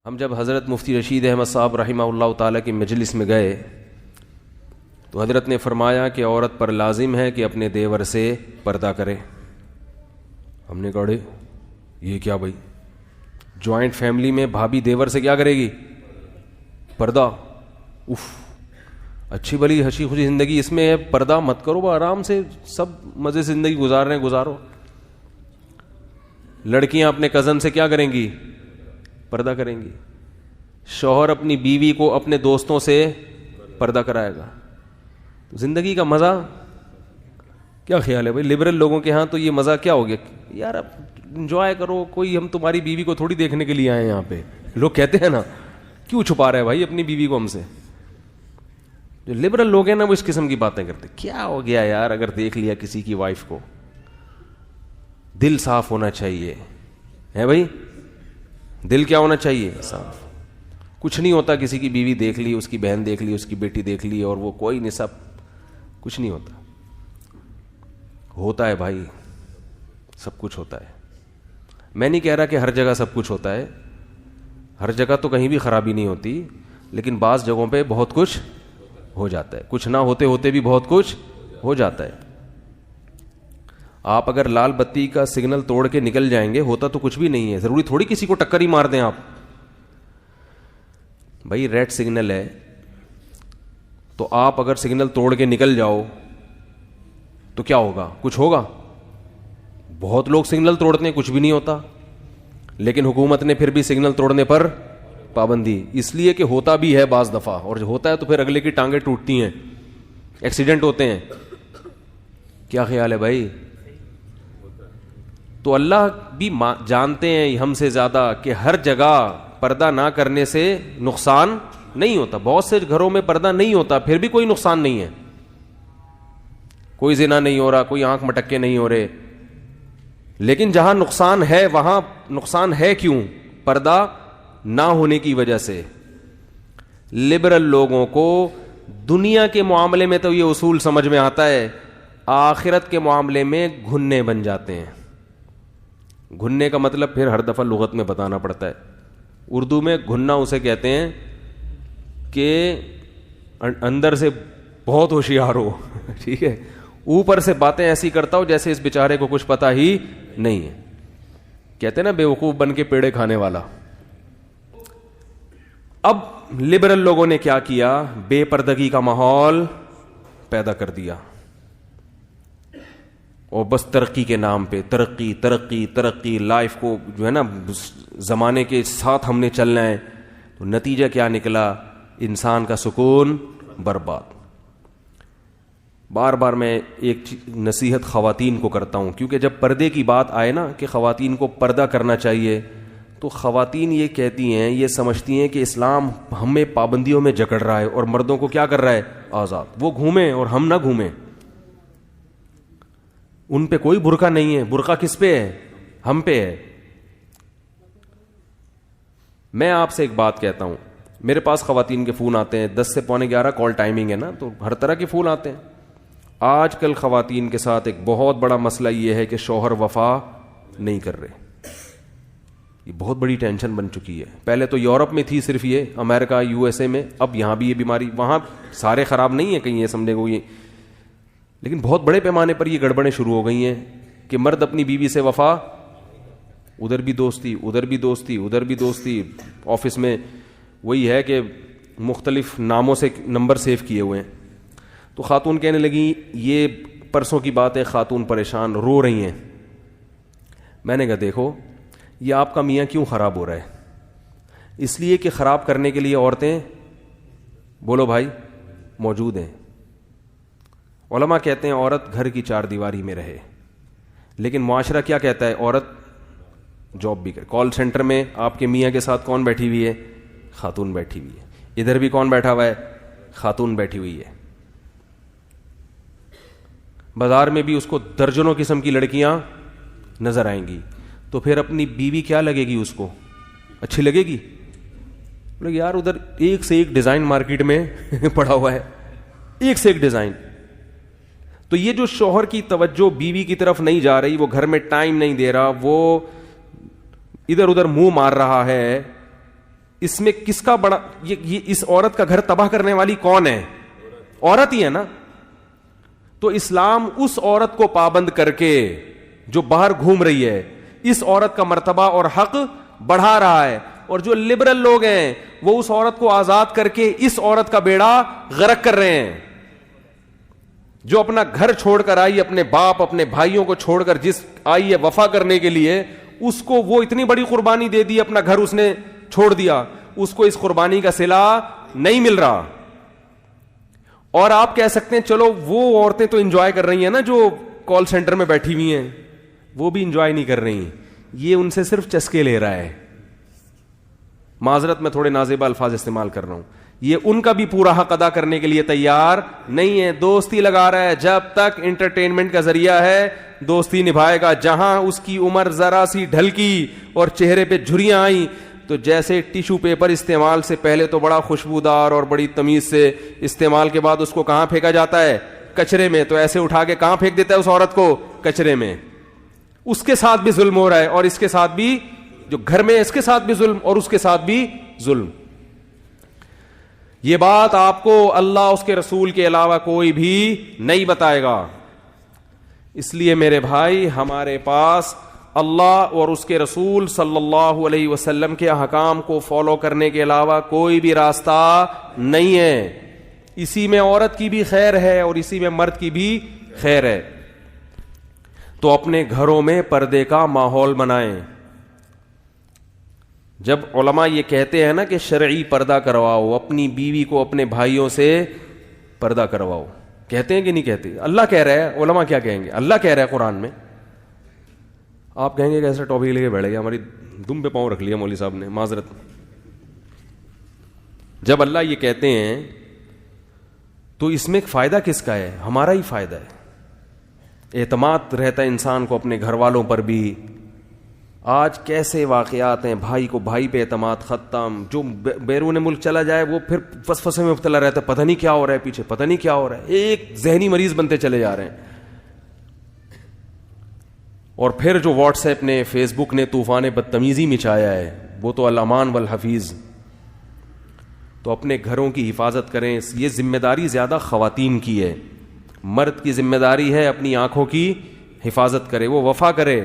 ہم جب حضرت مفتی رشید احمد صاحب رحمہ اللہ تعالیٰ کی مجلس میں گئے تو حضرت نے فرمایا کہ عورت پر لازم ہے کہ اپنے دیور سے پردہ کرے. ہم نے کہا یہ کیا بھائی، جوائنٹ فیملی میں بھابھی دیور سے کیا کرے گی؟ پردہ. اف، اچھی بھلی ہنسی خوشی زندگی اس میں ہے، پردہ مت کرو، آرام سے سب مزے سے زندگی گزار رہے ہیں گزارو. لڑکیاں اپنے کزن سے کیا کریں گی؟ پردہ کریں گی. شوہر اپنی بیوی کو اپنے دوستوں سے پردہ کرائے گا. زندگی کا مزہ کیا خیال ہے بھائی؟ لبرل لوگوں کے ہاں تو یہ مزہ کیا ہو گیا یار، اب انجوائے کرو، کوئی ہم تمہاری بیوی کو تھوڑی دیکھنے کے لیے آئے ہیں یہاں پہ. لوگ کہتے ہیں نا کیوں چھپا رہے بھائی اپنی بیوی کو ہم سے. جو لبرل لوگ ہیں نا وہ اس قسم کی باتیں کرتے. کیا ہو گیا یار، اگر دیکھ لیا کسی کی وائف کو، دل صاف ہونا چاہیے ہے بھائی، دل کیا ہونا چاہیے؟ صاف. کچھ نہیں ہوتا کسی کی بیوی دیکھ لی، اس کی بہن دیکھ لی، اس کی بیٹی دیکھ لی اور وہ کوئی نہیں، سب کچھ نہیں ہوتا. ہوتا ہے بھائی، سب کچھ ہوتا ہے. میں نہیں کہہ رہا کہ ہر جگہ سب کچھ ہوتا ہے، ہر جگہ تو کہیں بھی خرابی نہیں ہوتی، لیکن بعض جگہوں پہ بہت کچھ ہو جاتا ہے. کچھ نہ ہوتے ہوتے بھی بہت کچھ ہو جاتا ہے. آپ اگر لال بتی کا سگنل توڑ کے نکل جائیں گے، ہوتا تو کچھ بھی نہیں ہے. ضروری تھوڑی کسی کو ٹکر ہی مار دیں آپ. بھائی ریڈ سگنل ہے تو آپ اگر سگنل توڑ کے نکل جاؤ تو کیا ہوگا؟ کچھ ہوگا؟ بہت لوگ سگنل توڑتے ہیں کچھ بھی نہیں ہوتا، لیکن حکومت نے پھر بھی سگنل توڑنے پر پابندی، اس لیے کہ ہوتا بھی ہے بعض دفعہ، اور جو ہوتا ہے تو پھر اگلے کی ٹانگیں ٹوٹتی ہیں، ایکسیڈنٹ ہوتے ہیں. کیا خیال ہے بھائی؟ تو اللہ بھی جانتے ہیں ہم سے زیادہ کہ ہر جگہ پردہ نہ کرنے سے نقصان نہیں ہوتا. بہت سے گھروں میں پردہ نہیں ہوتا پھر بھی کوئی نقصان نہیں ہے، کوئی زنا نہیں ہو رہا، کوئی آنکھ مٹکے نہیں ہو رہے. لیکن جہاں نقصان ہے وہاں نقصان ہے کیوں؟ پردہ نہ ہونے کی وجہ سے. لبرل لوگوں کو دنیا کے معاملے میں تو یہ اصول سمجھ میں آتا ہے، آخرت کے معاملے میں گھننے بن جاتے ہیں. گھننے کا مطلب پھر ہر دفعہ لغت میں بتانا پڑتا ہے. اردو میں گھننا اسے کہتے ہیں کہ اندر سے بہت ہوشیار ہو ٹھیک ہے، اوپر سے باتیں ایسی کرتا ہو جیسے اس بیچارے کو کچھ پتا ہی نہیں ہے. کہتے ہیں نا بیوقوف بن کے پیڑے کھانے والا. اب لبرل لوگوں نے کیا کیا؟ بے پردگی کا ماحول پیدا کر دیا، اور بس ترقی کے نام پہ ترقی ترقی ترقی، لائف کو جو ہے نا زمانے کے ساتھ ہم نے چلنا ہے. تو نتیجہ کیا نکلا؟ انسان کا سکون برباد. بار بار میں ایک نصیحت خواتین کو کرتا ہوں، کیونکہ جب پردے کی بات آئے نا کہ خواتین کو پردہ کرنا چاہیے، تو خواتین یہ کہتی ہیں، یہ سمجھتی ہیں کہ اسلام ہمیں پابندیوں میں جکڑ رہا ہے اور مردوں کو کیا کر رہا ہے؟ آزاد. وہ گھومیں اور ہم نہ گھومیں. ان پہ کوئی برقع نہیں ہے. برقع کس پہ ہے؟ ہم پہ ہے. میں آپ سے ایک بات کہتا ہوں، میرے پاس خواتین کے فون آتے ہیں، 10 سے پونے 11 کال ٹائمنگ ہے نا، تو ہر طرح کے فون آتے ہیں. آج کل خواتین کے ساتھ ایک بہت بڑا مسئلہ یہ ہے کہ شوہر وفا نہیں کر رہے. یہ بہت بڑی ٹینشن بن چکی ہے. پہلے تو یورپ میں تھی صرف یہ، امریکہ یو ایس اے میں، اب یہاں بھی یہ بیماری. وہاں سارے خراب نہیں ہیں کہیں یہ سمجھے گا یہ، لیکن بہت بڑے پیمانے پر یہ گڑبڑیں شروع ہو گئی ہیں کہ مرد اپنی بیوی سے وفا، ادھر بھی دوستی ادھر بھی دوستی ادھر بھی دوستی. آفس میں وہی ہے کہ مختلف ناموں سے نمبر سیو کیے ہوئے ہیں. تو خاتون کہنے لگی، یہ پرسوں کی بات ہے، خاتون پریشان رو رہی ہیں. میں نے کہا دیکھو، یہ آپ کا میاں کیوں خراب ہو رہا ہے؟ اس لیے کہ خراب کرنے کے لیے عورتیں، بولو بھائی، موجود ہیں. علماء کہتے ہیں عورت گھر کی چار دیواری میں رہے، لیکن معاشرہ کیا کہتا ہے؟ عورت جاب بھی کرے. کال سینٹر میں آپ کے میاں کے ساتھ کون بیٹھی ہوئی ہے؟ خاتون بیٹھی ہوئی ہے. ادھر بھی کون بیٹھا ہوا ہے؟ خاتون بیٹھی ہوئی ہے. بازار میں بھی اس کو درجنوں قسم کی لڑکیاں نظر آئیں گی. تو پھر اپنی بیوی کیا لگے گی؟ اس کو اچھی لگے گی؟ یار ادھر ایک سے ایک ڈیزائن مارکیٹ میں پڑا ہوا ہے، ایک سے ایک ڈیزائن. تو یہ جو شوہر کی توجہ بیوی کی طرف نہیں جا رہی، وہ گھر میں ٹائم نہیں دے رہا، وہ ادھر ادھر منہ مار رہا ہے، اس میں کس کا بڑا یہ اس عورت کا گھر تباہ کرنے والی کون ہے؟ عورت ہی ہے نا. تو اسلام اس عورت کو پابند کر کے جو باہر گھوم رہی ہے, اس عورت کا مرتبہ اور حق بڑھا رہا ہے, اور جو لبرل لوگ ہیں وہ اس عورت کو آزاد کر کے اس عورت کا بیڑا غرق کر رہے ہیں. جو اپنا گھر چھوڑ کر آئی, اپنے باپ اپنے بھائیوں کو چھوڑ کر جس آئی ہے وفا کرنے کے لیے, اس کو وہ اتنی بڑی قربانی دے دی, اپنا گھر اس نے چھوڑ دیا, اس کو اس قربانی کا صلہ نہیں مل رہا. اور آپ کہہ سکتے ہیں چلو وہ عورتیں تو انجوائے کر رہی ہیں نا, جو کال سینٹر میں بیٹھی ہوئی ہیں, وہ بھی انجوائے نہیں کر رہی, یہ ان سے صرف چسکے لے رہا ہے. معذرت میں تھوڑے نازیبہ الفاظ استعمال کر رہا ہوں, یہ ان کا بھی پورا حق ادا کرنے کے لیے تیار نہیں ہے, دوستی لگا رہا ہے. جب تک انٹرٹینمنٹ کا ذریعہ ہے دوستی نبھائے گا. جہاں اس کی عمر ذرا سی ڈھلکی اور چہرے پہ جھریاں آئیں تو جیسے ٹیشو پیپر استعمال سے پہلے تو بڑا خوشبودار اور بڑی تمیز سے, استعمال کے بعد اس کو کہاں پھینکا جاتا ہے؟ کچرے میں. تو ایسے اٹھا کے کہاں پھینک دیتا ہے اس عورت کو؟ کچرے میں. اس کے ساتھ بھی ظلم ہو رہا ہے, اور اس کے ساتھ بھی, جو گھر میں اس کے ساتھ بھی ظلم اور اس کے ساتھ بھی ظلم. یہ بات آپ کو اللہ اس کے رسول کے علاوہ کوئی بھی نہیں بتائے گا. اس لیے میرے بھائی, ہمارے پاس اللہ اور اس کے رسول صلی اللہ علیہ وسلم کے احکام کو فالو کرنے کے علاوہ کوئی بھی راستہ نہیں ہے. اسی میں عورت کی بھی خیر ہے اور اسی میں مرد کی بھی خیر ہے. تو اپنے گھروں میں پردے کا ماحول بنائیں. جب علماء یہ کہتے ہیں نا کہ شرعی پردہ کرواؤ, اپنی بیوی کو اپنے بھائیوں سے پردہ کرواؤ, کہتے ہیں کہ نہیں کہتے؟ اللہ کہہ رہا ہے, علماء کیا کہیں گے؟ اللہ کہہ رہا ہے قرآن میں. آپ کہیں گے کہ ایسا ٹاپک لے کے بیٹھ گیا, ہماری دم پہ پاؤں رکھ لیا مولوی صاحب نے, معذرت. جب اللہ یہ کہتے ہیں تو اس میں فائدہ کس کا ہے؟ ہمارا ہی فائدہ ہے. اعتماد رہتا ہے انسان کو اپنے گھر والوں پر بھی. آج کیسے واقعات ہیں, بھائی کو بھائی پہ اعتماد ختم. جو بیرون ملک چلا جائے وہ پھر فسفسے میں مبتلا رہتا ہے, پتہ نہیں کیا ہو رہا ہے پیچھے, پتہ نہیں کیا ہو رہا ہے. ایک ذہنی مریض بنتے چلے جا رہے ہیں. اور پھر جو واٹس ایپ نے, فیس بک نے طوفان بدتمیزی مچایا ہے, وہ تو الامان والحفیظ. تو اپنے گھروں کی حفاظت کریں. یہ ذمہ داری زیادہ خواتین کی ہے. مرد کی ذمہ داری ہے اپنی آنکھوں کی حفاظت کرے, وہ وفا کرے.